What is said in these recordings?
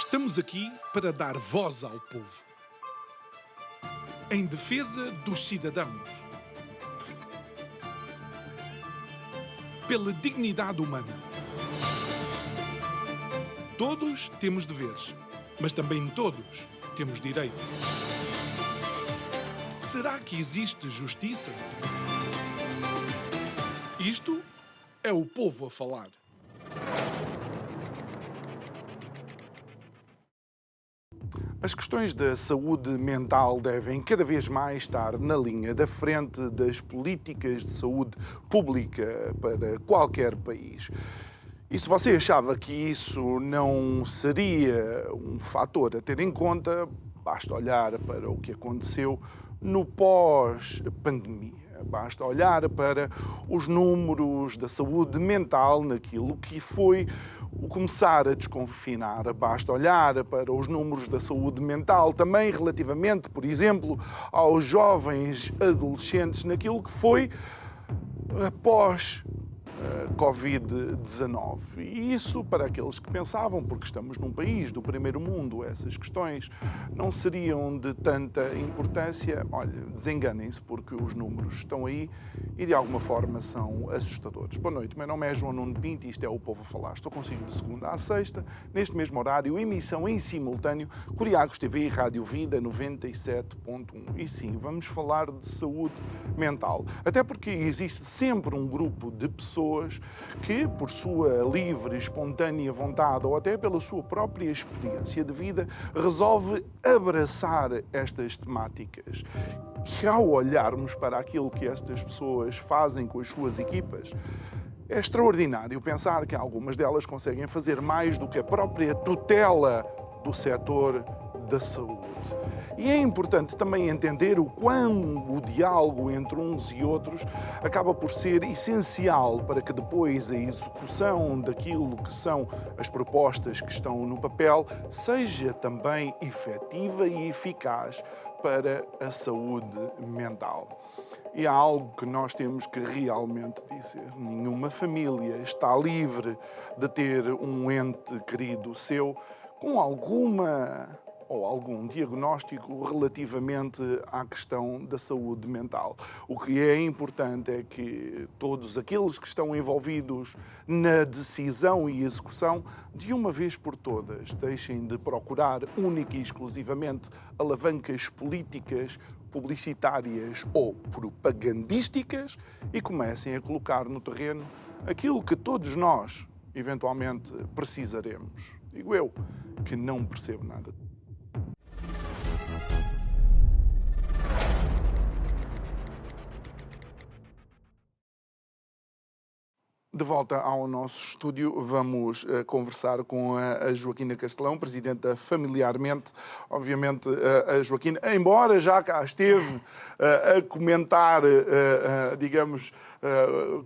Estamos aqui para dar voz ao povo, em defesa dos cidadãos, pela dignidade humana. Todos temos deveres, mas também todos temos direitos. Será que existe justiça? Isto é o povo a falar. As questões da saúde mental devem cada vez mais estar na linha da frente das políticas de saúde pública para qualquer país. E se você achava que isso não seria um fator a ter em conta, basta olhar para o que aconteceu no pós-pandemia. Basta olhar para os números da saúde mental naquilo que foi o começar a desconfinar. Basta olhar para os números da saúde mental também relativamente, por exemplo, aos jovens adolescentes naquilo que foi após Covid-19. E isso, para aqueles que pensavam, porque estamos num país do primeiro mundo, essas questões não seriam de tanta importância. Olha, desenganem-se, porque os números estão aí e de alguma forma são assustadores. Boa noite, meu nome é João Nuno Pinto e isto é o Povo a Falar. Estou consigo de segunda à sexta, neste mesmo horário, emissão em simultâneo, Curiacos TV e Rádio Vida 97.1. E sim, vamos falar de saúde mental. Até porque existe sempre um grupo de pessoas que, por sua livre, espontânea vontade ou até pela sua própria experiência de vida, resolve abraçar estas temáticas. E ao olharmos para aquilo que estas pessoas fazem com as suas equipas, é extraordinário pensar que algumas delas conseguem fazer mais do que a própria tutela do setor da saúde. E é importante também entender o quão o diálogo entre uns e outros acaba por ser essencial para que depois a execução daquilo que são as propostas que estão no papel seja também efetiva e eficaz para a saúde mental. E há algo que nós temos que realmente dizer. Nenhuma família está livre de ter um ente querido seu com algum diagnóstico relativamente à questão da saúde mental. O que é importante é que todos aqueles que estão envolvidos na decisão e execução, de uma vez por todas, deixem de procurar única e exclusivamente alavancas políticas, publicitárias ou propagandísticas e comecem a colocar no terreno aquilo que todos nós, eventualmente, precisaremos. Digo eu, que não percebo nada. De volta ao nosso estúdio, vamos conversar com a Joaquina Castelão, presidente da Familiarmente. Obviamente, a Joaquina, embora já cá esteve a comentar, digamos,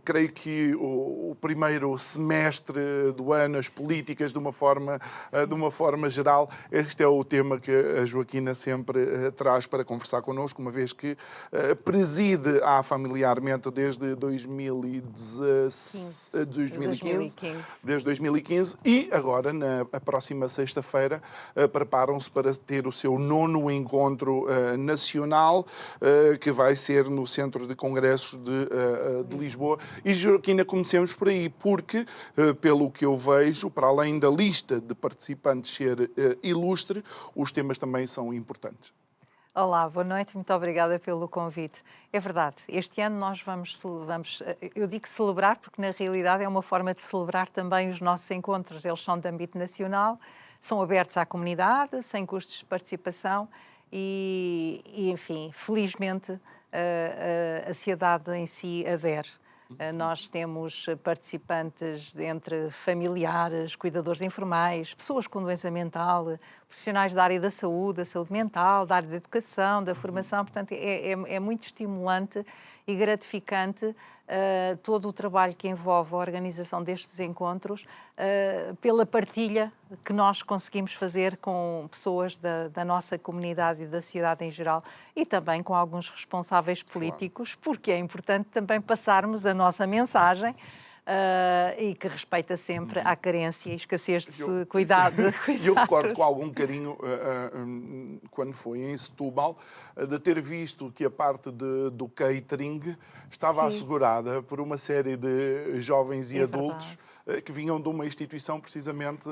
creio que o primeiro semestre do ano, as políticas de uma forma geral, este é o tema que a Joaquina sempre traz para conversar connosco, uma vez que preside a Familiarmente desde 2015, desde 2015 e agora, na próxima sexta-feira, preparam-se para ter o seu 9º encontro nacional, que vai ser no Centro de Congressos de Lisboa. E, Joaquina, comecemos por aí, porque, pelo que eu vejo, para além da lista de participantes ser ilustre, os temas também são importantes. Olá, boa noite, muito obrigada pelo convite. É verdade, este ano nós vamos, eu digo celebrar porque na realidade é uma forma de celebrar também os nossos encontros. Eles são de âmbito nacional, são abertos à comunidade, sem custos de participação e enfim, felizmente a sociedade em si adere. Nós temos participantes entre familiares, cuidadores informais, pessoas com doença mental, profissionais da área da saúde mental, da área da educação, da formação. Portanto, é muito estimulante e gratificante todo o trabalho que envolve a organização destes encontros, pela partilha que nós conseguimos fazer com pessoas da nossa comunidade e da sociedade em geral e também com alguns responsáveis políticos, porque é importante também passarmos a nossa mensagem e que respeita sempre a carência e escassez de cuidado. Eu recordo com algum carinho, quando foi em Setúbal, de ter visto que a parte do catering estava assegurada por uma série de jovens e adultos que vinham de uma instituição precisamente.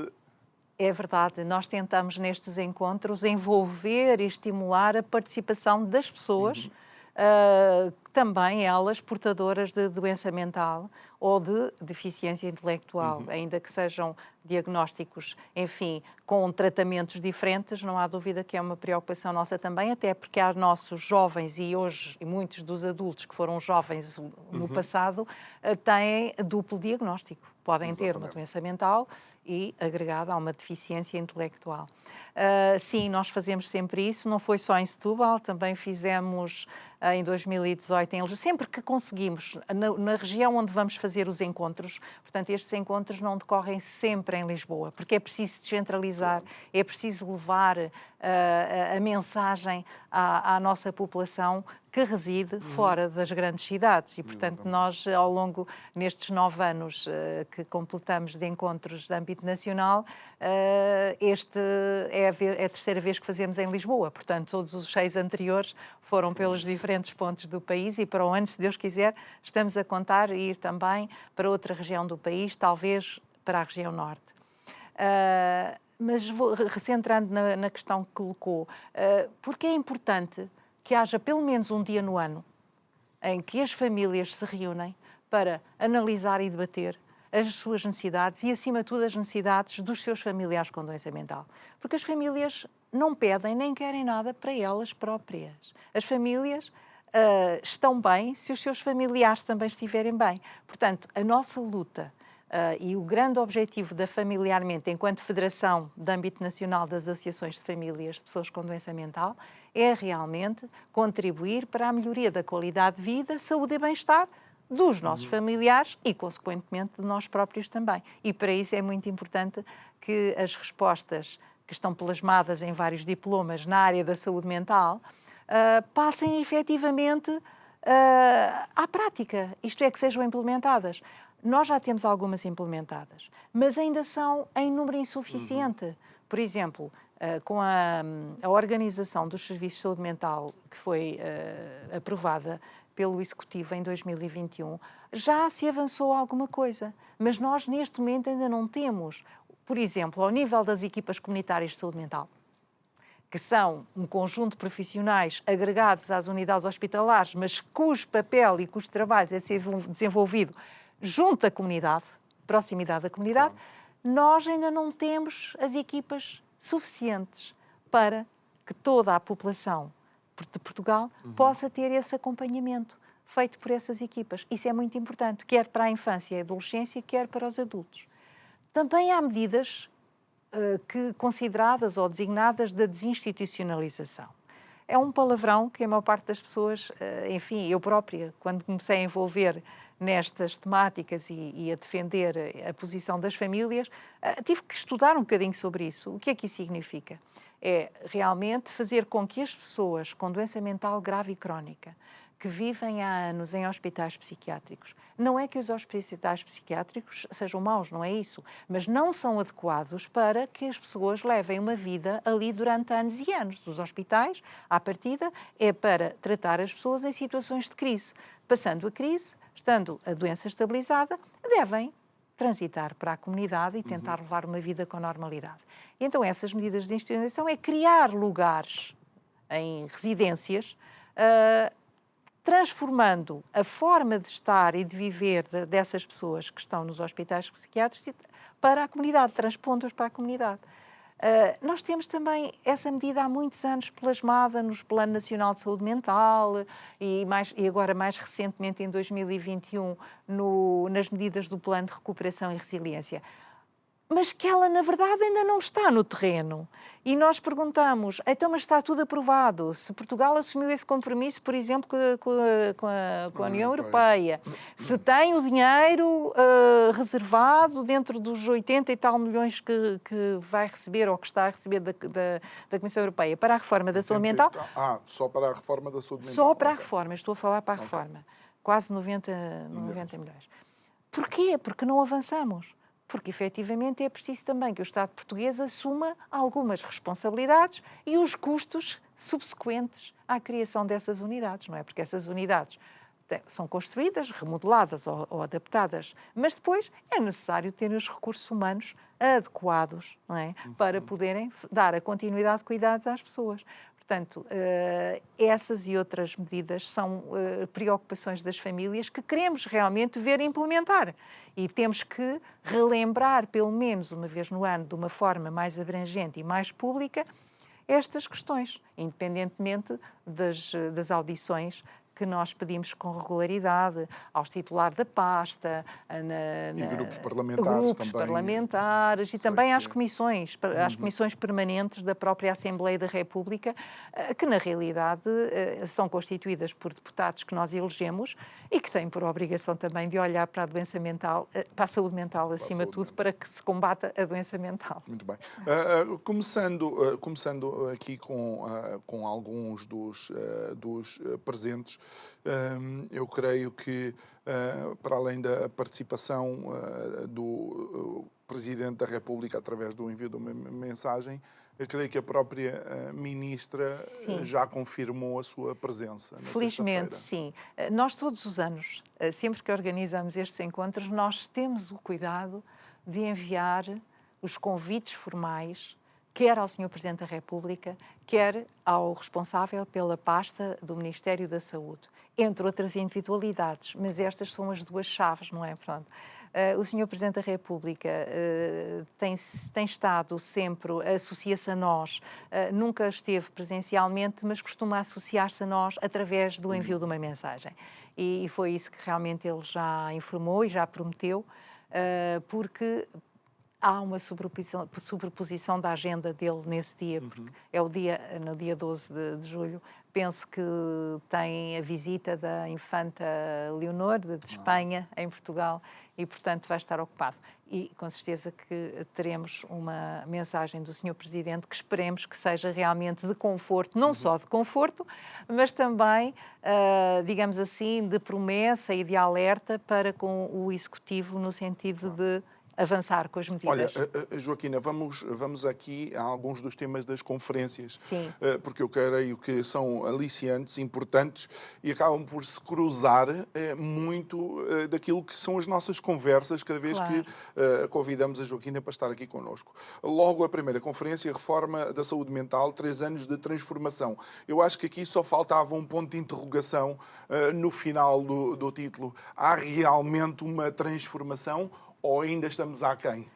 É verdade, nós tentamos nestes encontros envolver e estimular a participação das pessoas, também elas portadoras de doença mental ou de deficiência intelectual, ainda que sejam diagnósticos, enfim, com tratamentos diferentes, não há dúvida que é uma preocupação nossa também, até porque há nossos jovens e hoje e muitos dos adultos que foram jovens no passado têm duplo diagnóstico. Podem ter uma doença mental e agregada a uma deficiência intelectual. Sim, nós fazemos sempre isso, não foi só em Setúbal, também fizemos em 2018 em Lisboa, sempre que conseguimos, na região onde vamos fazer os encontros, portanto estes encontros não decorrem sempre em Lisboa, porque é preciso descentralizar, é preciso levar a mensagem à nossa população que reside fora das grandes cidades e, portanto, nós, ao longo, nestes 9 anos que completamos de encontros de âmbito nacional, este é a terceira vez que fazemos em Lisboa, portanto, todos os 6 anteriores foram pelos diferentes pontos do país e para o ano, se Deus quiser, estamos a contar ir também para outra região do país, talvez para a região norte. Mas recentrando na questão que colocou, porque é importante que haja pelo menos um dia no ano em que as famílias se reúnem para analisar e debater as suas necessidades e, acima de tudo, as necessidades dos seus familiares com doença mental. Porque as famílias não pedem nem querem nada para elas próprias. As famílias estão bem se os seus familiares também estiverem bem. Portanto, a nossa luta e o grande objetivo da Familiarmente, enquanto Federação de âmbito nacional das associações de famílias de pessoas com doença mental, é realmente contribuir para a melhoria da qualidade de vida, saúde e bem-estar dos nossos familiares e, consequentemente, de nós próprios também. E para isso é muito importante que as respostas que estão plasmadas em vários diplomas na área da saúde mental passem efetivamente à prática, isto é, que sejam implementadas. Nós já temos algumas implementadas, mas ainda são em número insuficiente. Por exemplo, com a organização dos serviços de saúde mental que foi aprovada pelo Executivo em 2021, já se avançou alguma coisa, mas nós neste momento ainda não temos, por exemplo, ao nível das equipas comunitárias de saúde mental, que são um conjunto de profissionais agregados às unidades hospitalares, mas cujo papel e cujo trabalho é ser desenvolvido junto da comunidade, proximidade da comunidade, nós ainda não temos as equipas suficientes para que toda a população de Portugal possa ter esse acompanhamento feito por essas equipas. Isso é muito importante, quer para a infância e a adolescência, quer para os adultos. Também há medidas consideradas ou designadas da desinstitucionalização. É um palavrão que a maior parte das pessoas, enfim, eu própria, quando comecei a envolver nestas temáticas e a defender a posição das famílias, tive que estudar um bocadinho sobre isso. O que é que isso significa? É realmente fazer com que as pessoas com doença mental grave e crónica, que vivem há anos em hospitais psiquiátricos, não é que os hospitais psiquiátricos sejam maus, não é isso, mas não são adequados para que as pessoas levem uma vida ali durante anos e anos. Os hospitais, à partida, é para tratar as pessoas em situações de crise. Passando a crise, estando a doença estabilizada, devem transitar para a comunidade e tentar levar uma vida com normalidade. Então, essas medidas de institucionalização é criar lugares em residências, transformando a forma de estar e de viver dessas pessoas que estão nos hospitais psiquiátricos para a comunidade, transpondo-os para a comunidade. Nós temos também essa medida há muitos anos plasmada no Plano Nacional de Saúde Mental e agora mais recentemente em 2021 nas medidas do Plano de Recuperação e Resiliência. Mas que ela, na verdade, ainda não está no terreno. E nós perguntamos, então, mas está tudo aprovado? Se Portugal assumiu esse compromisso, por exemplo, com a União Europeia, se tem o dinheiro reservado dentro dos 80 e tal milhões que vai receber ou que está a receber da Comissão Europeia para a reforma da saúde mental? Só para a reforma da saúde mental. Só para a reforma, estou a falar para a reforma. Quase 90 milhões. Porquê? Porque não avançamos. Porque, efetivamente, é preciso também que o Estado português assuma algumas responsabilidades e os custos subsequentes à criação dessas unidades, não é? Porque essas unidades são construídas, remodeladas ou adaptadas, mas depois é necessário ter os recursos humanos adequados, não é? Para poderem dar a continuidade de cuidados às pessoas. Portanto, essas e outras medidas são preocupações das famílias que queremos realmente ver implementar. E temos que relembrar, pelo menos uma vez no ano, de uma forma mais abrangente e mais pública, estas questões, independentemente das audições que nós pedimos com regularidade aos titulares da pasta, e grupos parlamentares também. E também às comissões permanentes da própria Assembleia da República, que na realidade são constituídas por deputados que nós elegemos e que têm por obrigação também de olhar para a doença mental, para a saúde mental acima de tudo, para que se combata a doença mental. Muito bem. Começando aqui com alguns dos presentes, eu creio que, para além da participação do Presidente da República através do envio de uma mensagem, eu creio que a própria Ministra já confirmou a sua presença. Felizmente, sim. Nós todos os anos, sempre que organizamos estes encontros, nós temos o cuidado de enviar os convites formais, quer ao Sr. Presidente da República, quer ao responsável pela pasta do Ministério da Saúde, entre outras individualidades, mas estas são as duas chaves, não é? Pronto. O Sr. Presidente da República tem estado sempre, associa-se a nós, nunca esteve presencialmente, mas costuma associar-se a nós através do envio de uma mensagem. E foi isso que realmente ele já informou e já prometeu, porque há uma sobreposição da agenda dele nesse dia, porque é no dia 12 de julho, penso que tem a visita da Infanta Leonor de Espanha em Portugal e, portanto, vai estar ocupado. E, com certeza, que teremos uma mensagem do Sr. Presidente que esperemos que seja realmente de conforto, não só de conforto, mas também, digamos assim, de promessa e de alerta para com o Executivo no sentido de avançar com as medidas. Olha, Joaquina, vamos aqui a alguns dos temas das conferências. Sim. Porque eu creio que são aliciantes, importantes e acabam por se cruzar muito daquilo que são as nossas conversas cada vez que convidamos a Joaquina para estar aqui connosco. Logo, a primeira conferência, Reforma da Saúde Mental, 3 anos de transformação. Eu acho que aqui só faltava um ponto de interrogação no final do título. Há realmente uma transformação ou ainda estamos aquém?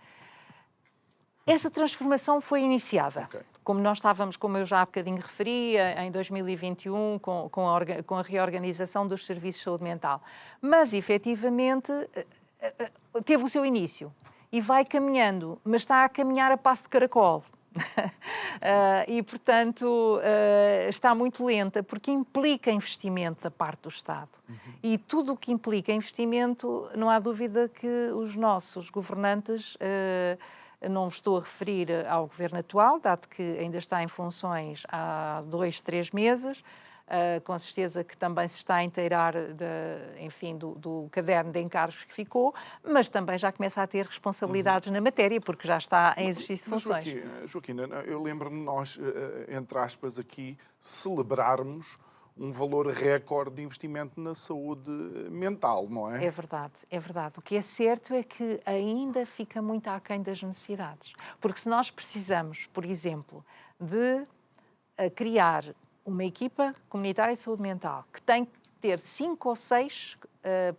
Essa transformação foi iniciada. Okay. Como eu já há bocadinho referia, em 2021, com a reorganização dos serviços de saúde mental. Mas, efetivamente, teve o seu início e vai caminhando, mas está a caminhar a passo de caracol. E, portanto, está muito lenta, porque implica investimento da parte do Estado. E tudo o que implica investimento, não há dúvida que os nossos governantes, não estou a referir ao governo atual, dado que ainda está em funções há 2, 3 meses, com certeza que também se está a inteirar do caderno de encargos que ficou, mas também já começa a ter responsabilidades na matéria, porque já está em exercício de funções. Joaquina, eu lembro-me nós, entre aspas, aqui, celebrarmos um valor recorde de investimento na saúde mental, não é? É verdade, é verdade. O que é certo é que ainda fica muito aquém das necessidades. Porque se nós precisamos, por exemplo, de criar uma equipa comunitária de saúde mental que tem que ter 5 ou 6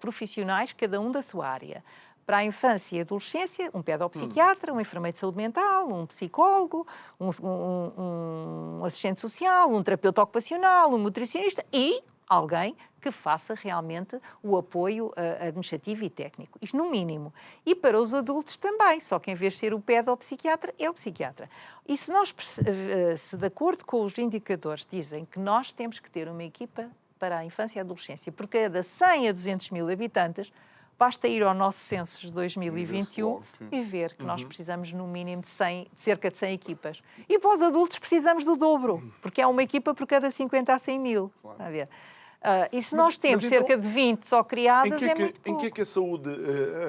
profissionais, cada um da sua área. Para a infância e adolescência, um pedopsiquiatra, um enfermeiro de saúde mental, um psicólogo, um assistente social, um terapeuta ocupacional, um nutricionista e alguém que faça realmente o apoio administrativo e técnico. Isto no mínimo. E para os adultos também, só que em vez de ser o pedopsiquiatra, é o psiquiatra. E se nós, se de acordo com os indicadores dizem que nós temos que ter uma equipa para a infância e a adolescência, por cada 100 a 200 mil habitantes, basta ir ao nosso censo de 2021 e ver que nós precisamos, no mínimo, de cerca de 100 equipas. E para os adultos precisamos do dobro, porque é uma equipa por cada 50 a 100 mil. Claro. A ver. E se nós temos cerca de 20 só criadas, é muito pouco. Em que é a saúde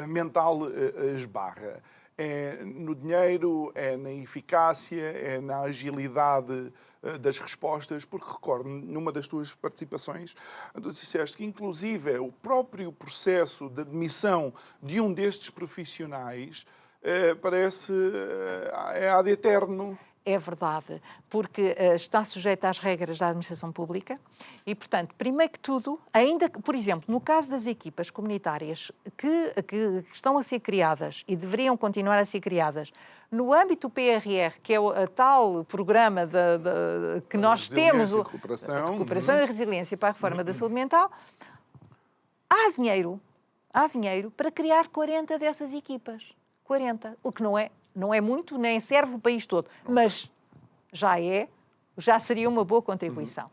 mental esbarra? É no dinheiro, é na eficácia, é na agilidade das respostas? Porque recordo, numa das tuas participações, tu disseste que, inclusive, o próprio processo de admissão de um destes profissionais parece ad eterno. É verdade, porque está sujeita às regras da administração pública e, portanto, primeiro que tudo, ainda que, por exemplo, no caso das equipas comunitárias que estão a ser criadas e deveriam continuar a ser criadas no âmbito do PRR, que é o tal programa que nós temos, Recuperação e Resiliência para a Reforma da Saúde Mental, há dinheiro para criar 40 dessas equipas. 40, o que não é muito, nem serve o país todo, mas já seria uma boa contribuição.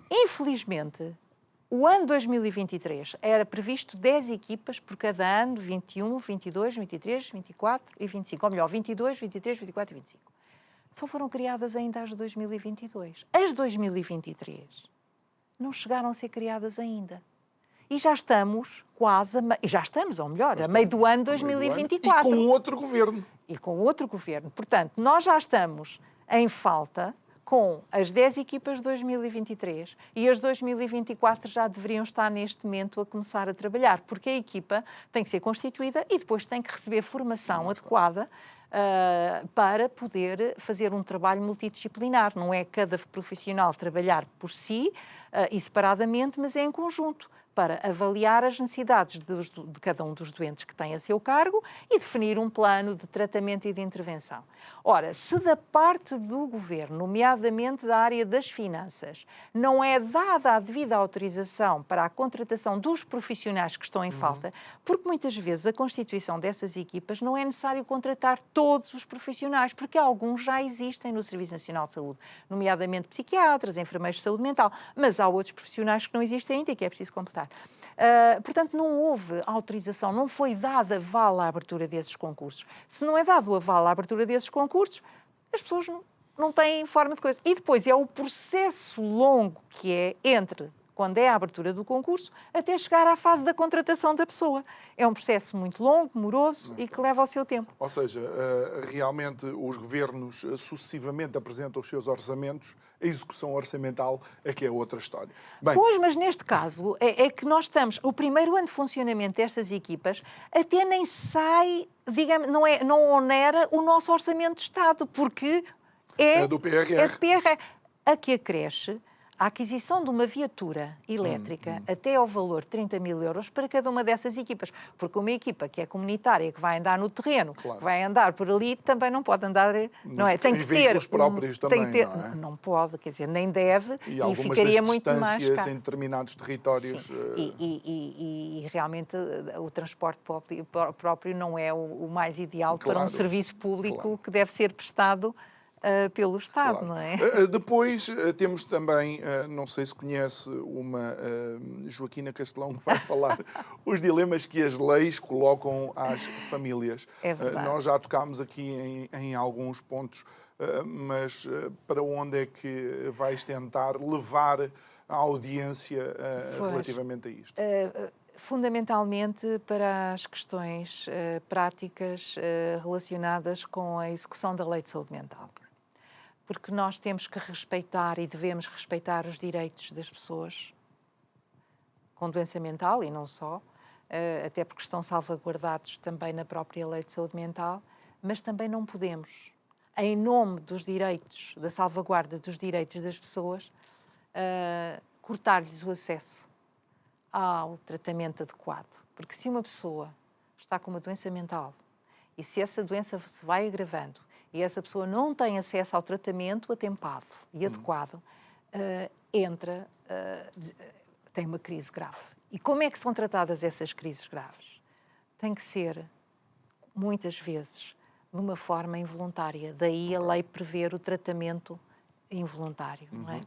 Infelizmente, o ano 2023 era previsto 10 equipas por cada ano, 21, 22, 23, 24 e 25. Ou melhor, 22, 23, 24 e 25. Só foram criadas ainda as de 2022. As de 2023 não chegaram a ser criadas ainda. E já estamos ou melhor, a meio do ano 2024. E com outro governo. Portanto, nós já estamos em falta com as 10 equipas de 2023 e as 2024 já deveriam estar neste momento a começar a trabalhar, porque a equipa tem que ser constituída e depois tem que receber formação adequada para poder fazer um trabalho multidisciplinar. Não é cada profissional trabalhar por si e separadamente, mas é em conjunto, para avaliar as necessidades de cada um dos doentes que tem a seu cargo e definir um plano de tratamento e de intervenção. Ora, se da parte do Governo, nomeadamente da área das finanças, não é dada a devida autorização para a contratação dos profissionais que estão em falta, porque muitas vezes a constituição dessas equipas não é necessário contratar todos os profissionais, porque alguns já existem no Serviço Nacional de Saúde, nomeadamente psiquiatras, enfermeiros de saúde mental, mas há outros profissionais que não existem ainda e que é preciso completar. Portanto, não houve autorização, não foi dada aval à abertura desses concursos. Se não é dado aval à abertura desses concursos, as pessoas não têm forma de coisa. E depois é o processo longo que é entre quando é a abertura do concurso até chegar à fase da contratação da pessoa. É um processo muito longo, moroso e que leva o seu tempo. Ou seja, realmente os governos sucessivamente apresentam os seus orçamentos, a execução orçamental é que é outra história. Bem, pois, mas neste caso é que nós estamos, o primeiro ano de funcionamento destas equipas até nem sai, digamos, não onera o nosso orçamento de Estado, porque é do PRR. A que acresce a aquisição de uma viatura elétrica até ao valor de 30 mil euros para cada uma dessas equipas. Porque uma equipa que é comunitária, que vai andar no terreno, que vai andar por ali, também não pode andar... Não é? Tem que ter... Os próprios também, não é? Não pode, quer dizer, nem deve, e ficaria muito mais caro. Em determinados territórios... Sim. E realmente o transporte próprio não é o mais ideal para um serviço público que deve ser prestado pelo Estado, não é? Depois temos também, não sei se conhece, uma Joaquina Castelão que vai falar os dilemas que as leis colocam às famílias. É verdade. Nós já tocámos aqui em alguns pontos, mas para onde é que vais tentar levar a audiência relativamente a isto? Fundamentalmente para as questões práticas relacionadas com a execução da Lei de Saúde Mental. Porque nós temos que respeitar e devemos respeitar os direitos das pessoas com doença mental e não só, até porque estão salvaguardados também na própria Lei de Saúde Mental, mas também não podemos, em nome dos direitos, da salvaguarda dos direitos das pessoas, cortar-lhes o acesso ao tratamento adequado. Porque se uma pessoa está com uma doença mental e se essa doença se vai agravando e essa pessoa não tem acesso ao tratamento atempado e adequado, tem uma crise grave. E como é que são tratadas essas crises graves? Tem que ser, muitas vezes, de uma forma involuntária. Daí a lei prever o tratamento involuntário, não é?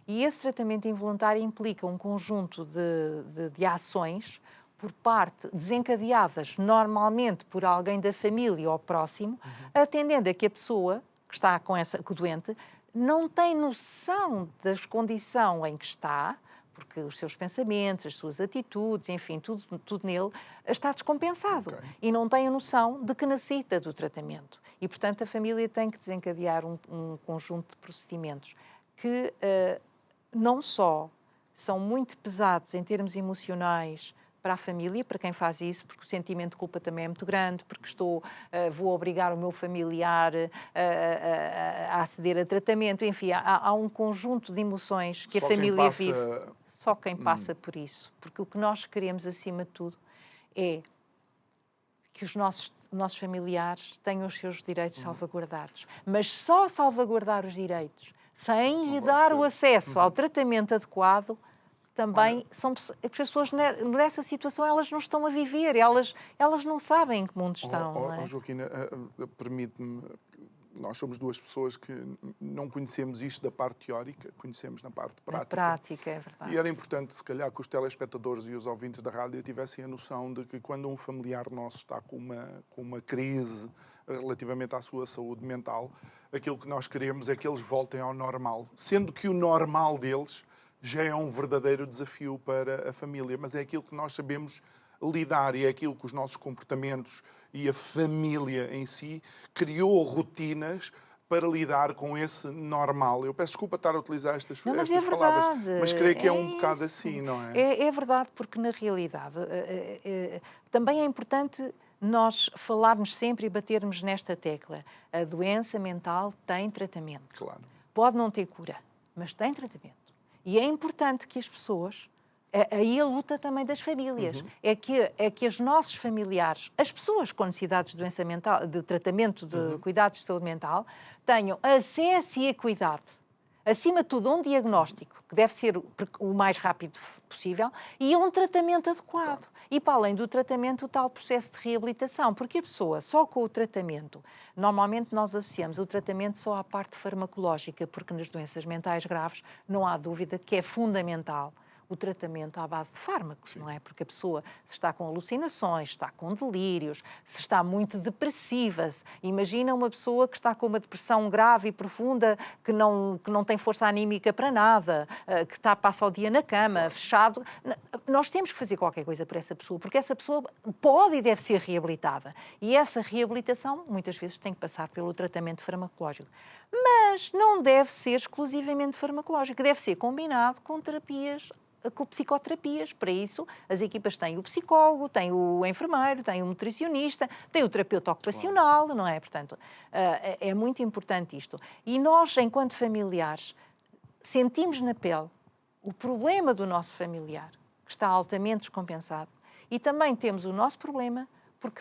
E esse tratamento involuntário implica um conjunto de ações por parte, desencadeadas normalmente por alguém da família ou próximo, atendendo a que a pessoa que está com o doente não tem noção da condição em que está, porque os seus pensamentos, as suas atitudes, enfim, tudo nele está descompensado e não tem a noção de que necessita do tratamento. E, portanto, a família tem que desencadear um conjunto de procedimentos que não só são muito pesados em termos emocionais para a família, para quem faz isso, porque o sentimento de culpa também é muito grande, porque vou obrigar o meu familiar a aceder a tratamento, enfim, há um conjunto de emoções que a família vive. Só quem passa por isso. Porque o que nós queremos, acima de tudo, é que os nossos familiares tenham os seus direitos salvaguardados. Mas só salvaguardar os direitos, sem lhe dar o acesso ao tratamento adequado, também são as pessoas nessa situação, elas não estão a viver, elas não sabem em que mundo estão. Não é? Joaquina, permite-me, nós somos duas pessoas que não conhecemos isto da parte teórica, conhecemos na parte prática. Na prática, é verdade. E era importante, se calhar, que os telespectadores e os ouvintes da rádio tivessem a noção de que quando um familiar nosso está com uma crise relativamente à sua saúde mental, aquilo que nós queremos é que eles voltem ao normal, sendo que o normal deles já é um verdadeiro desafio para a família, mas é aquilo que nós sabemos lidar e é aquilo que os nossos comportamentos e a família em si criou rotinas para lidar com esse normal. Eu peço desculpa estar a utilizar estas palavras, mas creio que é um bocado assim, não é? É verdade, porque na realidade também é importante nós falarmos sempre e batermos nesta tecla. A doença mental tem tratamento. Claro. Pode não ter cura, mas tem tratamento. E é importante que as pessoas, aí a luta também das famílias, é que os nossos familiares, as pessoas com necessidades de doença mental, de tratamento de cuidados de saúde mental, tenham acesso e cuidado. Acima de tudo, um diagnóstico, que deve ser o mais rápido possível, e um tratamento adequado. E, para além do tratamento, o tal processo de reabilitação. Porque a pessoa, só com o tratamento, normalmente nós associamos o tratamento só à parte farmacológica, porque nas doenças mentais graves não há dúvida que é fundamental o tratamento à base de fármacos, não é? Porque a pessoa, se está com alucinações, está com delírios, se está muito depressiva, imagina uma pessoa que está com uma depressão grave e profunda, que não tem força anímica para nada, que passa o dia na cama, fechado. Nós temos que fazer qualquer coisa por essa pessoa, porque essa pessoa pode e deve ser reabilitada. E essa reabilitação, muitas vezes, tem que passar pelo tratamento farmacológico. Mas não deve ser exclusivamente farmacológico, deve ser combinado com terapias, com psicoterapias. Para isso, as equipas têm o psicólogo, têm o enfermeiro, têm o nutricionista, têm o terapeuta ocupacional, não é? Portanto, é muito importante isto. E nós, enquanto familiares, sentimos na pele o problema do nosso familiar, que está altamente descompensado, e também temos o nosso problema, porque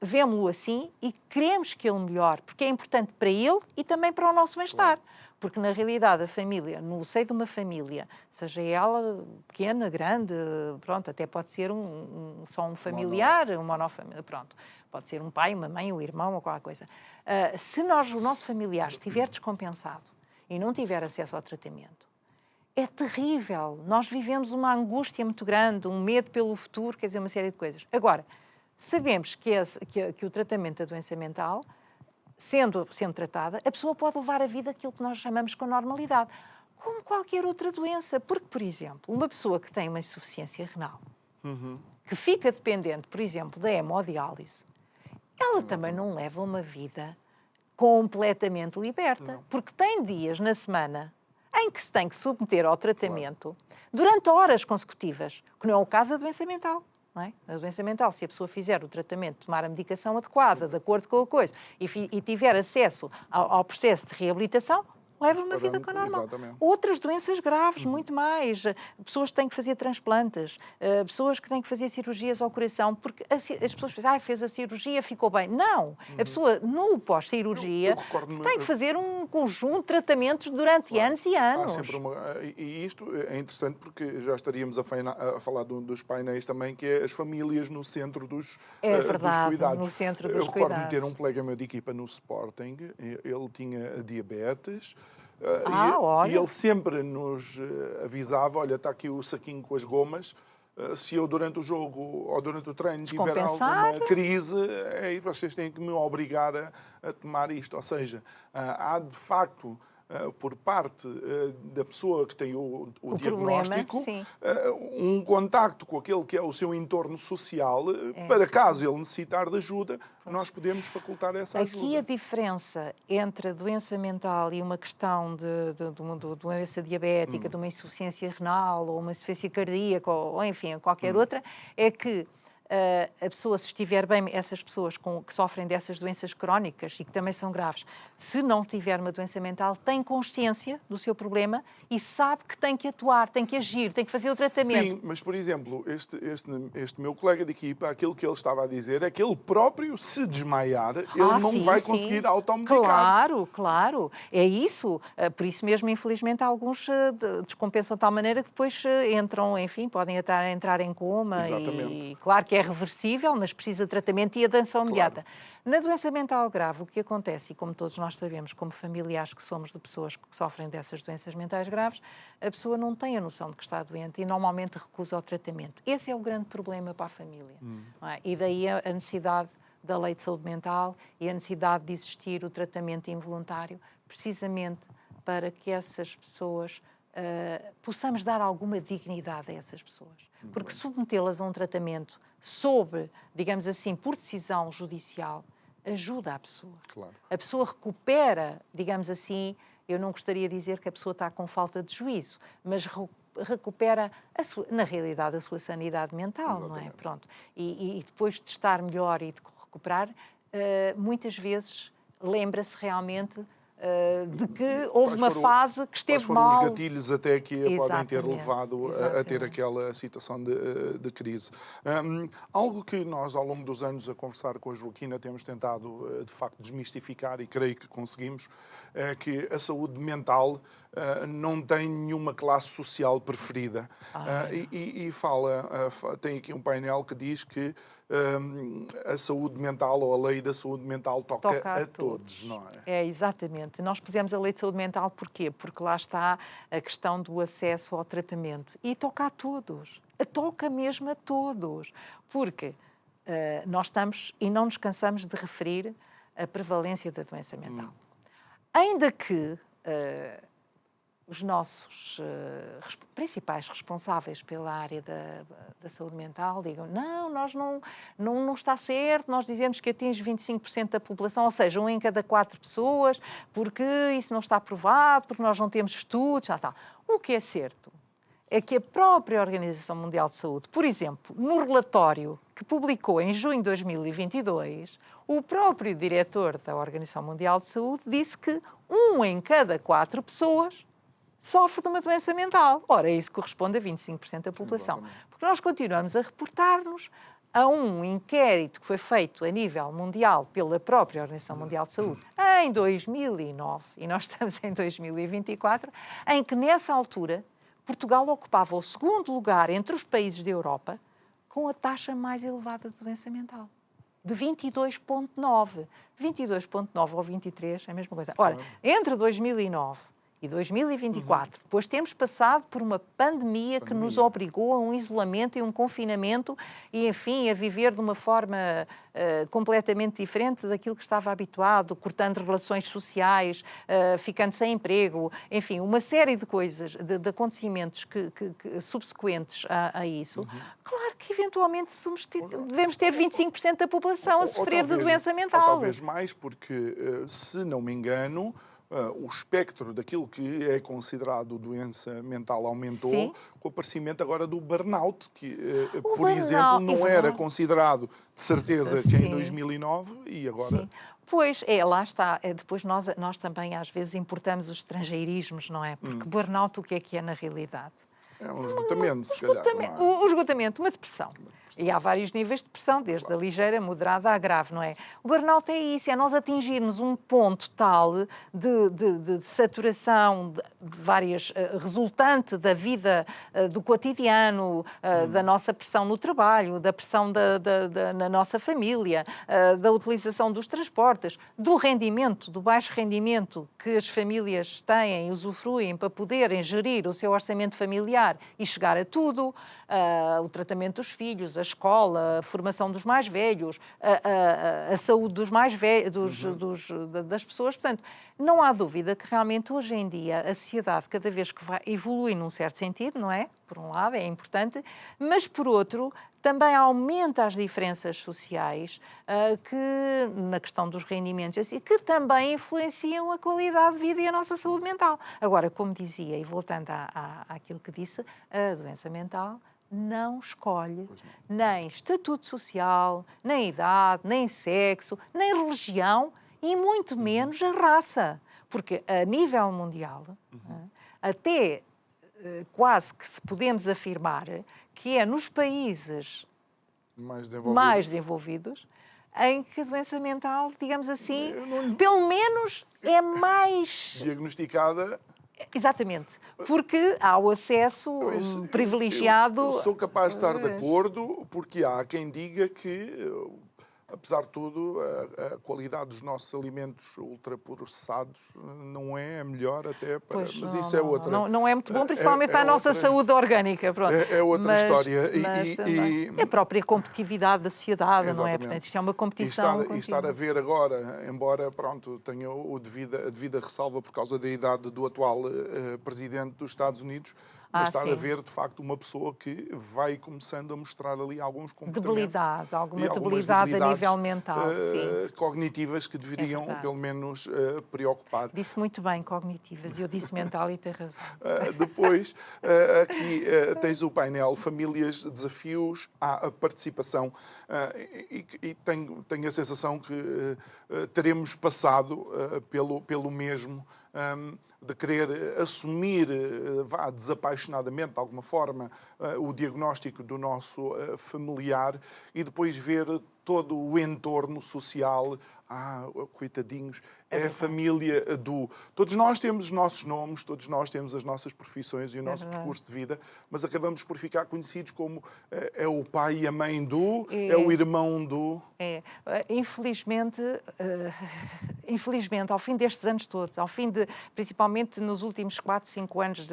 vemo-lo assim e queremos que ele melhore, porque é importante para ele e também para o nosso bem-estar. Porque, na realidade, a família, no seio de uma família, seja ela pequena, grande, pronto, até pode ser só um familiar, uma monofamília, pronto. Pode ser um pai, uma mãe, um irmão ou qualquer coisa. Se o nosso familiar estiver descompensado e não tiver acesso ao tratamento, é terrível. Nós vivemos uma angústia muito grande, um medo pelo futuro, quer dizer, uma série de coisas. Agora, sabemos que o tratamento da doença mental, sendo tratada, a pessoa pode levar a vida aquilo que nós chamamos com normalidade, como qualquer outra doença. Porque, por exemplo, uma pessoa que tem uma insuficiência renal, que fica dependente, por exemplo, da hemodiálise, ela também não leva uma vida completamente liberta, porque tem dias na semana em que se tem que submeter ao tratamento durante horas consecutivas, que não é o caso da doença mental. Não é? A doença mental, se a pessoa fizer o tratamento, tomar a medicação adequada, de acordo com a coisa, e tiver acesso ao processo de reabilitação, leva uma vida normal. Exatamente. Outras doenças graves, muito mais. Pessoas que têm que fazer transplantes, pessoas que têm que fazer cirurgias ao coração, porque as pessoas pensam, fez a cirurgia, ficou bem. Não. A pessoa, no pós-cirurgia, tem que fazer um conjunto de tratamentos durante anos e anos. E isto é interessante porque já estaríamos a falar dos painéis também, que é as famílias no centro dos cuidados. No centro dos cuidados. Eu recordo-me ter um colega meu de equipa no Sporting, ele tinha diabetes, e ele sempre nos avisava, olha, está aqui o saquinho com as gomas, se eu durante o jogo ou durante o treino tiver alguma crise, aí vocês têm que me obrigar a tomar isto. Ou seja, há de facto por parte da pessoa que tem o diagnóstico, problema, um contacto com aquele que é o seu entorno social, para caso ele necessitar de ajuda, nós podemos facultar essa ajuda. Aqui a diferença entre a doença mental e uma questão de doença diabética, de uma insuficiência renal ou uma insuficiência cardíaca ou enfim, qualquer outra, é que a pessoa, se estiver bem, essas pessoas que sofrem dessas doenças crónicas e que também são graves, se não tiver uma doença mental, tem consciência do seu problema e sabe que tem que atuar, tem que agir, tem que fazer o tratamento. Sim, mas, por exemplo, este meu colega de equipa, aquilo que ele estava a dizer é que ele próprio, se desmaiar, ele não vai conseguir automedicar-se. Claro, claro. É isso. Por isso mesmo, infelizmente, alguns descompensam de tal maneira que depois entram, enfim, podem entrar em coma. Exatamente. E claro que é reversível, mas precisa de tratamento e atenção imediata. Na doença mental grave, o que acontece, e como todos nós sabemos, como familiares que somos de pessoas que sofrem dessas doenças mentais graves, a pessoa não tem a noção de que está doente e normalmente recusa o tratamento. Esse é o grande problema para a família. Não é? E daí a necessidade da lei de saúde mental e a necessidade de existir o tratamento involuntário, precisamente para que essas pessoas possamos dar alguma dignidade a essas pessoas. Porque submetê-las a um tratamento sob, digamos assim, por decisão judicial, ajuda a pessoa. Claro. A pessoa recupera, digamos assim, eu não gostaria de dizer que a pessoa está com falta de juízo, mas recupera, na realidade, a sua sanidade mental, não é? Pronto. E depois de estar melhor e de recuperar, muitas vezes lembra-se realmente de que houve uma fase que esteve foram mal. Os gatilhos até que podem ter levado a ter aquela situação de crise. Algo que nós, ao longo dos anos, a conversar com a Joaquina, temos tentado, de facto, desmistificar, e creio que conseguimos, é que a saúde mental não tem nenhuma classe social preferida. Tem aqui um painel que diz que a saúde mental, ou a lei da saúde mental, toca a todos, não é? É, exatamente. Nós pusemos a lei de saúde mental porquê? Porque lá está a questão do acesso ao tratamento. E toca a todos. Toca mesmo a todos. Porque nós estamos, e não nos cansamos de referir, a prevalência da doença mental. Ainda que os nossos principais responsáveis pela área da saúde mental digam não está certo, nós dizemos que atinge 25% da população, ou seja, 1 em cada 4 pessoas, porque isso não está provado, porque nós não temos estudos, tal. O que é certo é que a própria Organização Mundial de Saúde, por exemplo, no relatório que publicou em junho de 2022, o próprio diretor da Organização Mundial de Saúde disse que 1 em cada 4 pessoas sofre de uma doença mental. Ora, isso corresponde a 25% da população. Exatamente. Porque nós continuamos a reportar-nos a um inquérito que foi feito a nível mundial pela própria Organização Mundial de Saúde em 2009, e nós estamos em 2024, em que, nessa altura, Portugal ocupava o 2º lugar entre os países da Europa com a taxa mais elevada de doença mental, de 22,9. 22,9 ou 23 é a mesma coisa. Ora, entre 2009 e 2024, depois temos passado por uma pandemia que nos obrigou a um isolamento e um confinamento e, enfim, a viver de uma forma completamente diferente daquilo que estava habituado, cortando relações sociais, ficando sem emprego, enfim, uma série de coisas, de acontecimentos subsequentes a isso. Claro que, eventualmente, devemos ter 25% da população a sofrer de doença mental. Ou talvez mais, porque, se não me engano, o espectro daquilo que é considerado doença mental aumentou. Sim. Com o aparecimento agora do burnout, que, por exemplo, não era considerado de certeza que em 2009 e agora... Sim. Pois, lá está. Depois nós também às vezes importamos os estrangeirismos, não é? Porque burnout o que é na realidade? É um esgotamento, se calhar. Um esgotamento, uma depressão. E há vários níveis de depressão, desde a ligeira, moderada à grave, não é? O burnout é isso, é nós atingirmos um ponto tal de saturação de várias, resultante da vida, do cotidiano, da nossa pressão no trabalho, da pressão na nossa família, da utilização dos transportes, do rendimento, do baixo rendimento que as famílias têm e usufruem para poderem gerir o seu orçamento familiar familiar e chegar a tudo, o tratamento dos filhos, a escola, a formação dos mais velhos, a saúde dos mais velhos, das pessoas. Portanto, não há dúvida que realmente hoje em dia a sociedade cada vez que vai evolui num certo sentido, não é? Por um lado é importante, mas por outro também aumenta as diferenças sociais que, na questão dos rendimentos, assim, que também influenciam a qualidade de vida e a nossa saúde mental. Agora, como dizia, e voltando àquilo que disse, a doença mental não escolhe nem estatuto social, nem idade, nem sexo, nem religião e muito menos a raça. Porque a nível mundial, até quase que se podemos afirmar que é nos países mais desenvolvidos em que a doença mental, digamos assim, pelo menos é mais diagnosticada. Exatamente, porque há o acesso privilegiado. Eu sou capaz de estar de acordo, porque há quem diga que, apesar de tudo, a qualidade dos nossos alimentos ultraprocessados não é a melhor até para... Pois, mas isso é outra... Não é muito bom, principalmente para a nossa saúde orgânica. Pronto. É outra história. E a própria competitividade da sociedade, exatamente. Não é? Portanto, isto é uma competição e estar a ver agora, embora, pronto, tenha a devida ressalva por causa da idade do atual presidente dos Estados Unidos, mas estar a ver, de facto, uma pessoa que vai começando a mostrar ali alguns comportamentos... Alguma debilidade a nível mental, sim. Cognitivas que deveriam, pelo menos, preocupar. Disse muito bem, cognitivas. Eu disse mental e tem razão. Depois, aqui tens o painel Famílias, Desafios à Participação. E tenho a sensação que teremos passado pelo mesmo... de querer assumir, desapaixonadamente, de alguma forma, o diagnóstico do nosso familiar e depois ver todo o entorno social. Coitadinhos, é a família do... Todos nós temos os nossos nomes, todos nós temos as nossas profissões e o nosso percurso de vida, mas acabamos por ficar conhecidos como é o pai e a mãe do, é o irmão do... Infelizmente, ao fim destes anos todos, principalmente nos últimos 4, 5 anos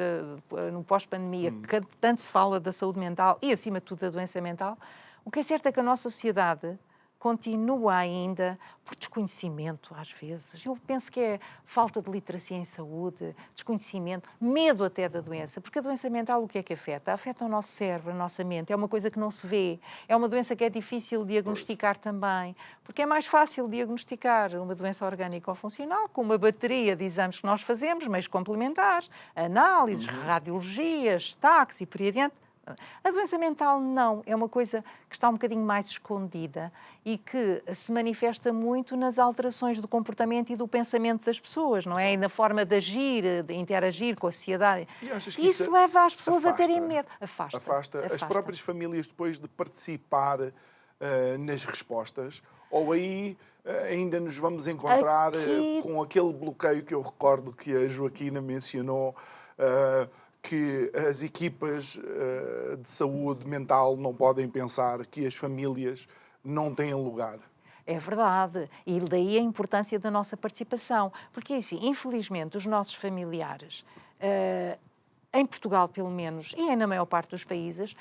no pós-pandemia, que tanto se fala da saúde mental e, acima de tudo, da doença mental, o que é certo é que a nossa sociedade continua ainda por desconhecimento, às vezes. Eu penso que é falta de literacia em saúde, desconhecimento, medo até da doença, porque a doença mental o que é que afeta? Afeta o nosso cérebro, a nossa mente, é uma coisa que não se vê, é uma doença que é difícil de diagnosticar também, porque é mais fácil diagnosticar uma doença orgânica ou funcional com uma bateria de exames que nós fazemos, meios complementares, análises, radiologias, taques e por aí adiante. A doença mental não, é uma coisa que está um bocadinho mais escondida e que se manifesta muito nas alterações do comportamento e do pensamento das pessoas, não é? E na forma de agir, de interagir com a sociedade. E isso leva as pessoas a terem medo. Afasta as próprias famílias depois de participar nas respostas, ou aí ainda nos vamos encontrar com aquele bloqueio que eu recordo que a Joaquina mencionou, que as equipas de saúde mental não podem pensar que as famílias não têm lugar. É verdade. E daí a importância da nossa participação. Porque, assim, infelizmente, os nossos familiares, em Portugal pelo menos, e na maior parte dos países,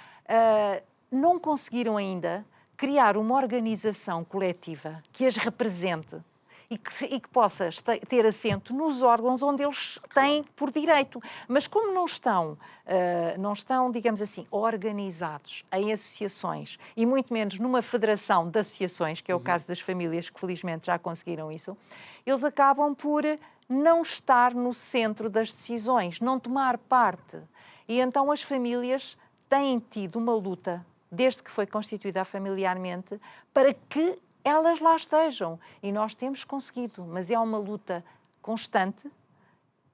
não conseguiram ainda criar uma organização coletiva que as represente e que possa ter assento nos órgãos onde eles têm por direito. Mas como não estão, digamos assim, organizados em associações e muito menos numa federação de associações, que é o caso das famílias que felizmente já conseguiram isso, eles acabam por não estar no centro das decisões, não tomar parte. E então as famílias têm tido uma luta, desde que foi constituída familiarmente, para que elas lá estejam. E nós temos conseguido, mas é uma luta constante,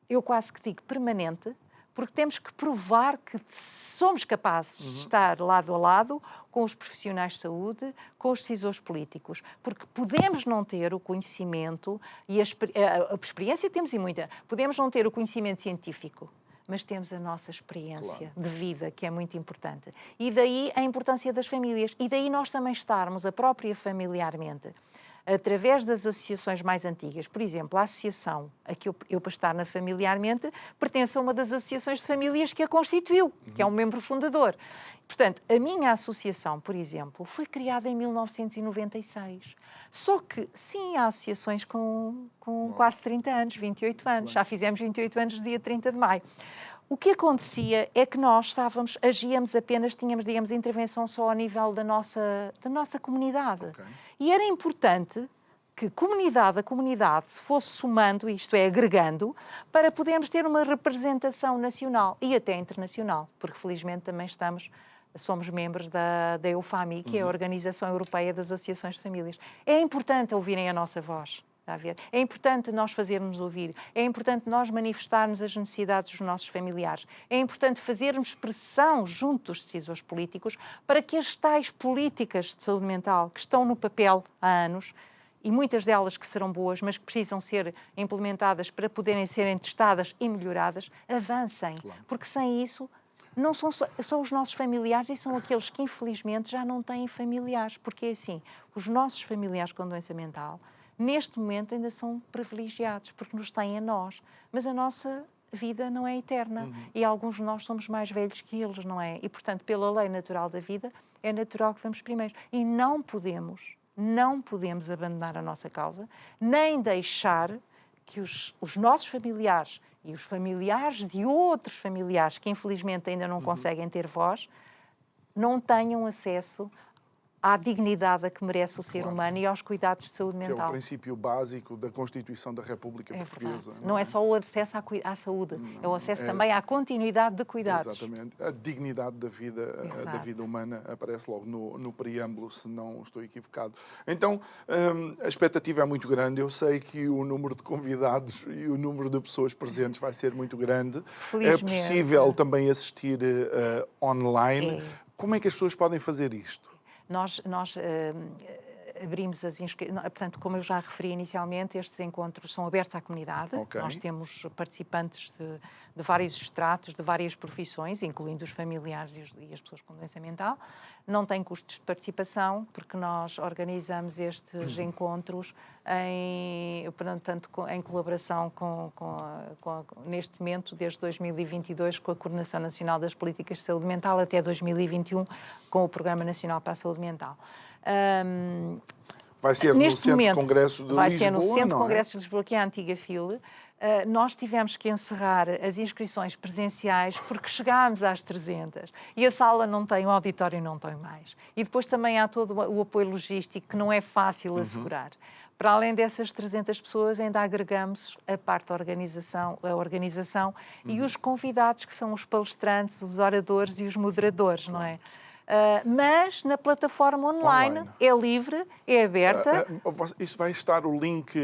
eu quase que digo permanente, porque temos que provar que somos capazes de estar lado a lado com os profissionais de saúde, com os decisores políticos, porque podemos não ter o conhecimento e a experiência temos e muita, podemos não ter o conhecimento científico, mas temos a nossa experiência de vida, que é muito importante. E daí a importância das famílias. E daí nós também estarmos a própria familiarmente, através das associações mais antigas. Por exemplo, a Associação a que eu para estar na Familiarmente, pertenço a uma das associações de famílias que a constituiu, que é um membro fundador. Portanto, a minha associação, por exemplo, foi criada em 1996. Só que, sim, há associações com quase 30 anos, 28 anos. Já fizemos 28 anos no dia 30 de maio. O que acontecia é que nós agíamos apenas, tínhamos, digamos, intervenção só ao nível da nossa comunidade. Okay. E era importante que a comunidade se fosse somando, isto é, agregando, para podermos ter uma representação nacional e até internacional, porque felizmente também somos membros da EUFAMI, que é a Organização Europeia das Associações de Famílias. É importante ouvirem a nossa voz. Está a ver? É importante nós fazermos ouvir, é importante nós manifestarmos as necessidades dos nossos familiares, é importante fazermos pressão junto dos decisores políticos para que as tais políticas de saúde mental que estão no papel há anos, e muitas delas que serão boas, mas que precisam ser implementadas para poderem serem testadas e melhoradas, avancem. Claro. Porque sem isso, não são os nossos familiares e são aqueles que infelizmente já não têm familiares. Porque é assim, os nossos familiares com doença mental, neste momento ainda são privilegiados, porque nos têm a nós. Mas a nossa vida não é eterna. E alguns de nós somos mais velhos que eles, não é? E, portanto, pela lei natural da vida, é natural que vamos primeiro. E não podemos abandonar a nossa causa, nem deixar que os nossos familiares e os familiares de outros familiares que infelizmente ainda não conseguem ter voz, não tenham acesso à dignidade a que merece o ser humano e aos cuidados de saúde mental. Que é o princípio básico da Constituição da República Portuguesa. Não é só o acesso à saúde, é o acesso também à continuidade de cuidados. Exatamente. A dignidade da vida humana aparece logo no preâmbulo, se não estou equivocado. Então, a expectativa é muito grande. Eu sei que o número de convidados e o número de pessoas presentes vai ser muito grande. Felizmente. É possível também assistir online. Como é que as pessoas podem fazer isto? Nós abrimos as inscrições. Portanto, como eu já referi inicialmente, estes encontros são abertos à comunidade. Okay. Nós temos participantes de vários estratos, de várias profissões, incluindo os familiares e as pessoas com doença mental. Não tem custos de participação, porque nós organizamos estes encontros em colaboração neste momento, desde 2022, com a Coordenação Nacional das Políticas de Saúde Mental, até 2021, com o Programa Nacional para a Saúde Mental. Vai ser no Centro de Congressos de Lisboa, vai ser no Centro de Congressos de Lisboa, que é a antiga FIL. Nós tivemos que encerrar as inscrições presenciais porque chegámos às 300 e a sala não tem, o auditório não tem mais. E depois também há todo o apoio logístico que não é fácil assegurar. Para além dessas 300 pessoas, ainda agregamos a parte da organização e os convidados, que são os palestrantes, os oradores e os moderadores, não é? Mas na plataforma online é livre, é aberta. Isso vai estar o link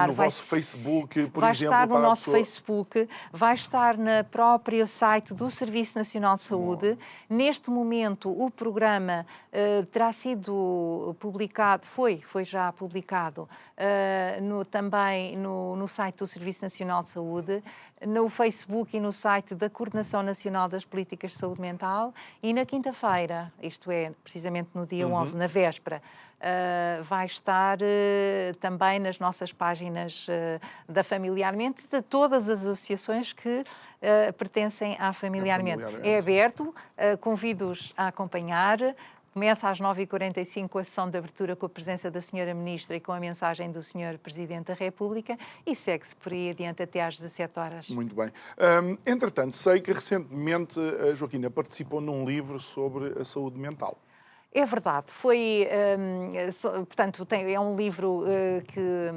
no vosso Facebook, por exemplo? Vai estar no nosso Facebook, vai estar no próprio site do Serviço Nacional de Saúde. Neste momento, o programa terá sido publicado, foi já publicado também no site do Serviço Nacional de Saúde, no Facebook e no site da Coordenação Nacional das Políticas de Saúde Mental, e na quinta-feira, isto é, precisamente no dia 11, na véspera, vai estar também nas nossas páginas da Familiarmente, de todas as associações que pertencem à Familiarmente. É aberto, convido-os a acompanhar. Começa às 9h45 a sessão de abertura com a presença da Sra. Ministra e com a mensagem do Sr. Presidente da República e segue-se por aí adiante até às 17 horas. Muito bem. Entretanto, sei que recentemente a Joaquina participou num livro sobre a saúde mental. É verdade. Portanto, é um livro que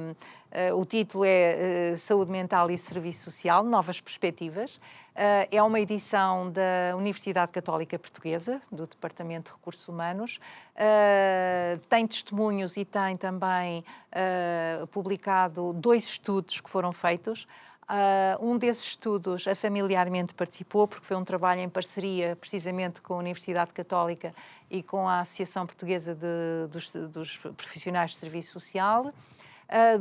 o título é Saúde Mental e Serviço Social, Novas Perspectivas. É uma edição da Universidade Católica Portuguesa, do Departamento de Recursos Humanos. Tem testemunhos e tem também publicado 2 estudos que foram feitos. Um desses estudos a Familiarmente participou, porque foi um trabalho em parceria precisamente com a Universidade Católica e com a Associação Portuguesa dos Profissionais de Serviço Social.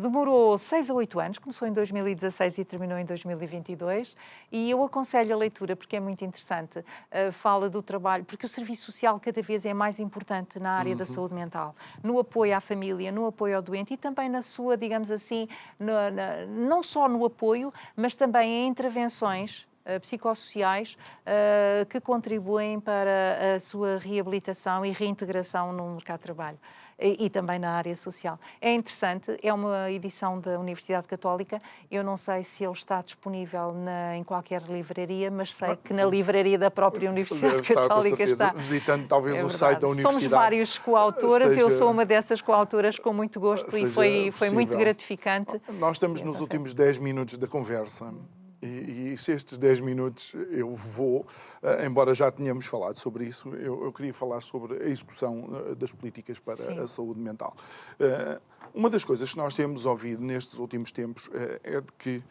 Demorou 6 a 8 anos, começou em 2016 e terminou em 2022, e eu aconselho a leitura porque é muito interessante. Fala do trabalho, porque o serviço social cada vez é mais importante na área da saúde mental, no apoio à família, no apoio ao doente e também na sua, digamos assim, não só no apoio, mas também em intervenções psicossociais que contribuem para a sua reabilitação e reintegração no mercado de trabalho. E também na área social. É interessante, é uma edição da Universidade Católica, eu não sei se ele está disponível em qualquer livraria, mas sei que na livraria da própria Universidade Católica está. Visitando talvez o site da Universidade. Somos vários coautoras, eu sou uma dessas coautoras com muito gosto e foi muito gratificante. Nós estamos nos últimos 10 minutos da conversa. E se estes 10 minutos eu vou, embora já tenhamos falado sobre isso, eu queria falar sobre a execução das políticas para a saúde mental. Uma das coisas que nós temos ouvido nestes últimos tempos é de que,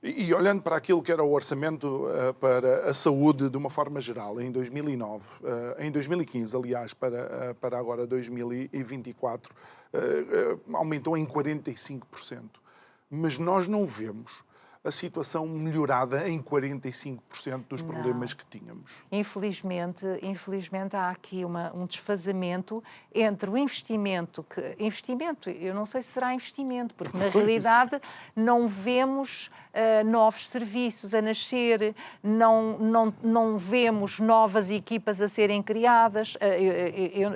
e olhando para aquilo que era o orçamento para a saúde de uma forma geral, em 2009, em 2015, aliás, para agora 2024, aumentou em 45%. Mas nós não vemos a situação melhorada em 45% dos problemas que tínhamos. Infelizmente há aqui um desfazamento entre o investimento, eu não sei se será investimento, porque na realidade não vemos novos serviços a nascer, não vemos novas equipas a serem criadas.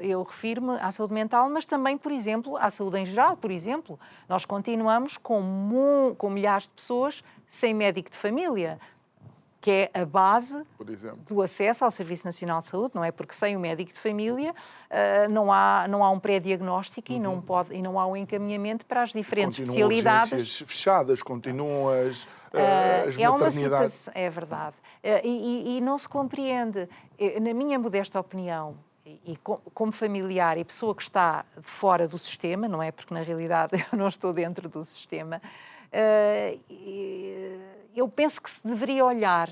Eu refiro-me à saúde mental, mas também, por exemplo, à saúde em geral, por exemplo. Nós continuamos com milhares de pessoas sem médico de família, que é a base do acesso ao Serviço Nacional de Saúde, não é? Porque sem o médico de família não há um pré-diagnóstico e não há um encaminhamento para as diferentes especialidades. Urgências fechadas, continuam as maternidades. É verdade. E não se compreende, na minha modesta opinião, e como familiar e pessoa que está de fora do sistema, não é? Porque na realidade eu não estou dentro do sistema, eu penso que se deveria olhar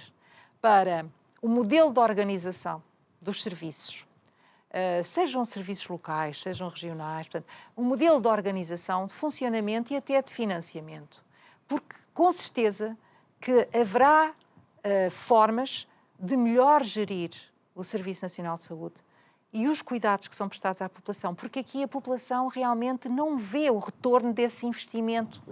para o modelo de organização dos serviços, sejam serviços locais, sejam regionais, portanto, um modelo de organização, de funcionamento e até de financiamento. Porque, com certeza, que haverá formas de melhor gerir o Serviço Nacional de Saúde e os cuidados que são prestados à população, porque aqui a população realmente não vê o retorno desse investimento,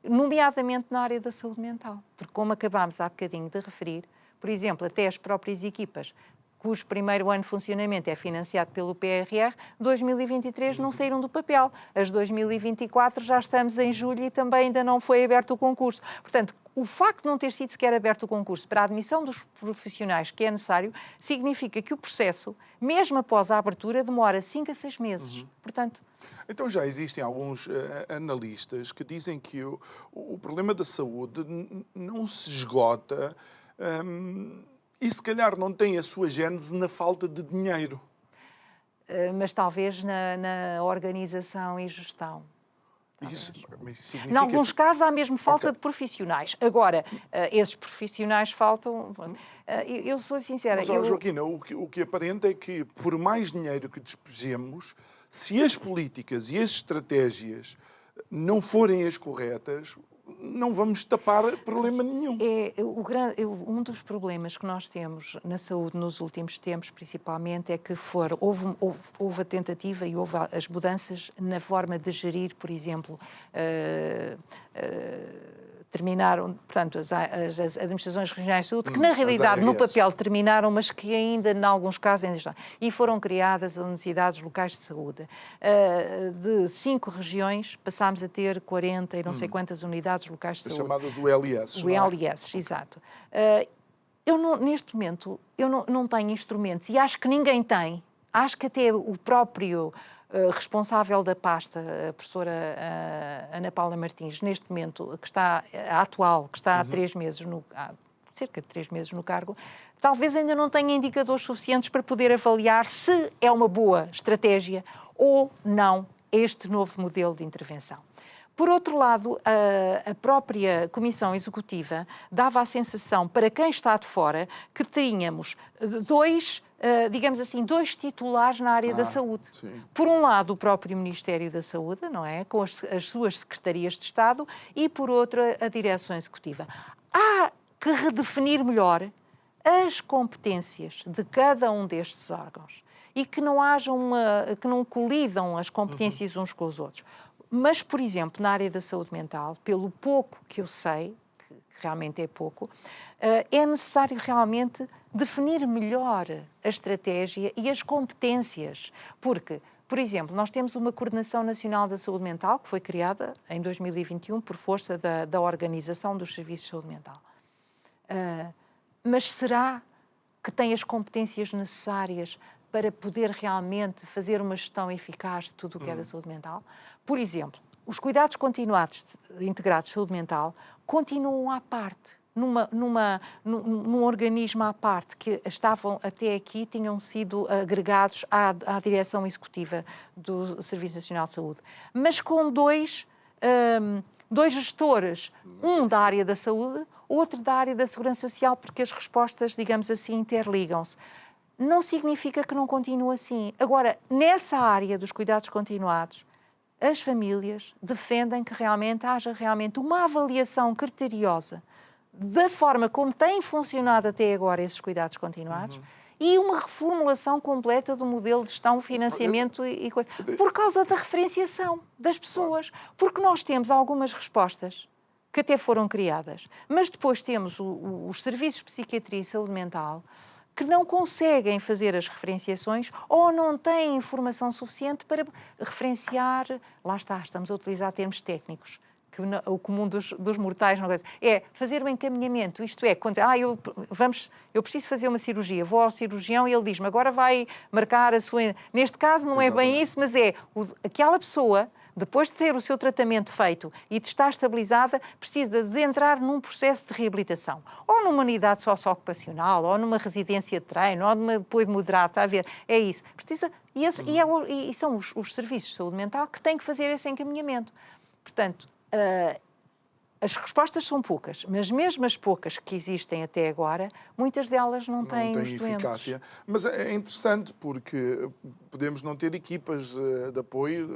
nomeadamente na área da saúde mental. Porque, como acabámos há bocadinho de referir, por exemplo, até as próprias equipas cujo primeiro ano de funcionamento é financiado pelo PRR, 2023 não saíram do papel. As 2024 já estamos em julho e também ainda não foi aberto o concurso. Portanto, o facto de não ter sido sequer aberto o concurso para a admissão dos profissionais que é necessário, significa que o processo, mesmo após a abertura, demora 5 a 6 meses. Portanto, então já existem alguns analistas que dizem que o problema da saúde não se esgota e se calhar não tem a sua gênese na falta de dinheiro. Mas talvez na organização e gestão. Isso significa... Em alguns casos há mesmo falta de profissionais. Agora, esses profissionais faltam... Eu sou sincera... Mas, Joaquina, o que aparenta é que, por mais dinheiro que despejemos, se as políticas e as estratégias não forem as corretas, não vamos tapar problema nenhum. Um dos problemas que nós temos na saúde nos últimos tempos, principalmente, é que houve a tentativa e houve as mudanças na forma de gerir, por exemplo, terminaram, portanto, as administrações regionais de saúde, que na realidade no papel terminaram, mas que ainda, em alguns casos, ainda estão. E foram criadas as unidades locais de saúde. De 5 regiões, passámos a ter 40 e não sei quantas unidades locais de saúde. Chamadas ULS. ULS, exato. Neste momento, eu não tenho instrumentos e acho que ninguém tem. Acho que até o próprio responsável da pasta, a professora Ana Paula Martins, neste momento, que está há 3 meses, há cerca de 3 meses no cargo, talvez ainda não tenha indicadores suficientes para poder avaliar se é uma boa estratégia ou não este novo modelo de intervenção. Por outro lado, a própria Comissão Executiva dava a sensação, para quem está de fora, que tínhamos dois titulares na área da saúde. Sim. Por um lado, o próprio Ministério da Saúde, não é? Com as suas secretarias de Estado, e por outro, a Direção Executiva. Há que redefinir melhor as competências de cada um destes órgãos e que não que não colidam as competências uns com os outros. Mas, por exemplo, na área da saúde mental, pelo pouco que eu sei, que realmente é pouco, é necessário realmente definir melhor a estratégia e as competências. Porque, por exemplo, nós temos uma Coordenação Nacional da Saúde Mental, que foi criada em 2021 por força da Organização dos Serviços de Saúde Mental. Mas será que tem as competências necessárias para poder realmente fazer uma gestão eficaz de tudo o que é da saúde mental? Por exemplo, os cuidados continuados integrados de saúde mental continuam à parte, num organismo à parte, que estavam até aqui, tinham sido agregados à Direção Executiva do Serviço Nacional de Saúde, mas com dois gestores, um da área da saúde, outro da área da segurança social, porque as respostas, digamos assim, interligam-se. Não significa que não continue assim. Agora, nessa área dos cuidados continuados, as famílias defendem que haja realmente uma avaliação criteriosa da forma como têm funcionado até agora esses cuidados continuados e uma reformulação completa do modelo de gestão, financiamento e coisa. Por causa da referenciação das pessoas. Porque nós temos algumas respostas que até foram criadas, mas depois temos os serviços de psiquiatria e saúde mental que não conseguem fazer as referenciações ou não têm informação suficiente para referenciar. Lá está, estamos a utilizar termos técnicos, que o comum dos mortais não é fazer o encaminhamento. Isto é, quando eu preciso fazer uma cirurgia, vou ao cirurgião e ele diz-me, agora vai marcar a sua... Neste caso não é bem isso, mas aquela pessoa, depois de ter o seu tratamento feito e de estar estabilizada, precisa de entrar num processo de reabilitação. Ou numa unidade socioocupacional, ou numa residência de treino, ou numa apoio moderado, está a ver? É isso. E são os serviços de saúde mental que têm que fazer esse encaminhamento. Portanto, as respostas são poucas, mas mesmo as poucas que existem até agora, muitas delas não têm os doentes. Eficácia. Mas é interessante porque podemos não ter equipas de apoio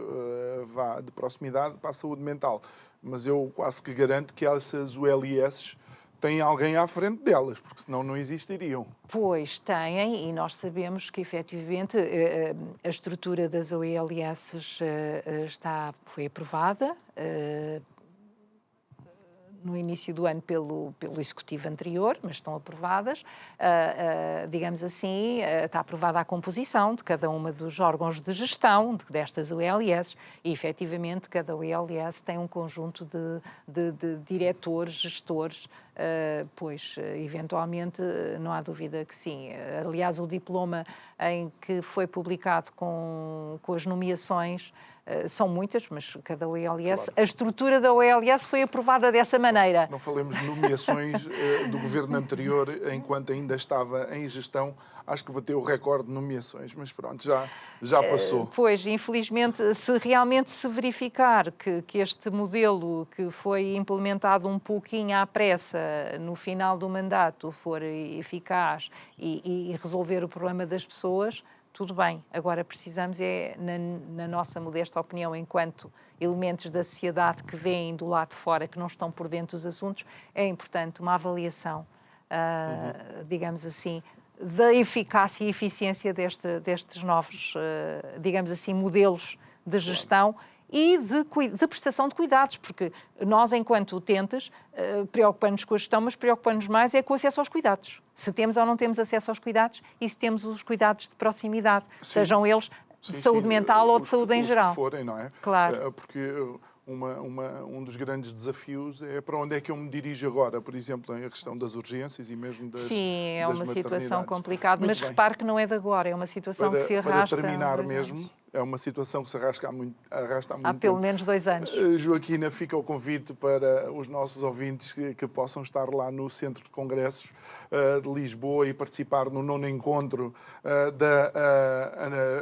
de proximidade para a saúde mental, mas eu quase que garanto que essas ULS têm alguém à frente delas, porque senão não existiriam. Pois têm, e nós sabemos que efetivamente a estrutura das OLS foi aprovada no início do ano pelo Executivo anterior, mas estão aprovadas. Digamos assim, está aprovada a composição de cada uma dos órgãos de gestão destas OLS e, efetivamente, cada OLS tem um conjunto de diretores, gestores, pois, eventualmente, não há dúvida que sim. Aliás, o diploma em que foi publicado com as nomeações são muitas, mas cada OLS... Claro. A estrutura da OLS foi aprovada dessa maneira. Não falemos de nomeações do governo anterior, enquanto ainda estava em gestão. Acho que bateu o recorde de nomeações, mas pronto, já passou. Pois, infelizmente, se realmente se verificar que este modelo que foi implementado um pouquinho à pressa no final do mandato for eficaz e resolver o problema das pessoas... Tudo bem, agora precisamos na nossa modesta opinião, enquanto elementos da sociedade que veem do lado de fora, que não estão por dentro dos assuntos, é importante uma avaliação, digamos assim, da eficácia e eficiência destes novos, digamos assim, modelos de gestão e de prestação de cuidados, porque nós, enquanto utentes, preocupamos-nos com a gestão, mas preocupamos-nos mais com o acesso aos cuidados. Se temos ou não temos acesso aos cuidados e se temos os cuidados de proximidade, sejam eles de saúde mental ou de saúde em geral. Que forem, não é? Claro. Porque um dos grandes desafios é para onde é que eu me dirijo agora, por exemplo, a questão das urgências e mesmo das Sim, é uma situação maternidades. complicada, mas repare que não é de agora, é uma situação que se arrasta. Para terminar mesmo, é uma situação que se arrasta há muito Há pelo tempo. menos 2 anos. Joaquina, fica o convite para os nossos ouvintes que possam estar lá no Centro de Congressos de Lisboa e participar no 9º encontro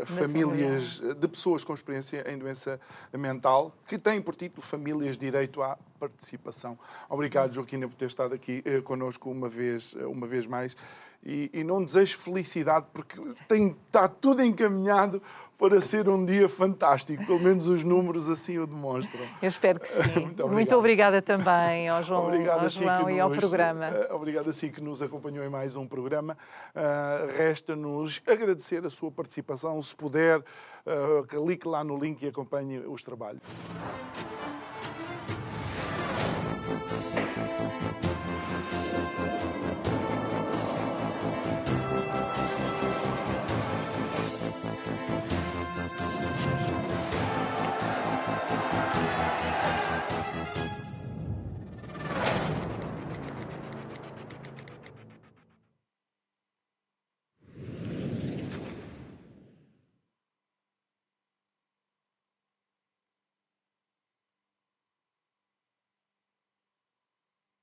famílias de pessoas com experiência em doença mental, que têm por título Famílias Direito à Participação. Obrigado, Joaquina, por ter estado aqui connosco uma vez mais. E não desejo felicidade, porque está tudo encaminhado para ser um dia fantástico. Pelo menos os números assim o demonstram. Eu espero que sim. Muito obrigada também ao João, e ao programa. Obrigado a si que nos acompanhou em mais um programa. Resta-nos agradecer a sua participação. Se puder, clique lá no link e acompanhe os trabalhos.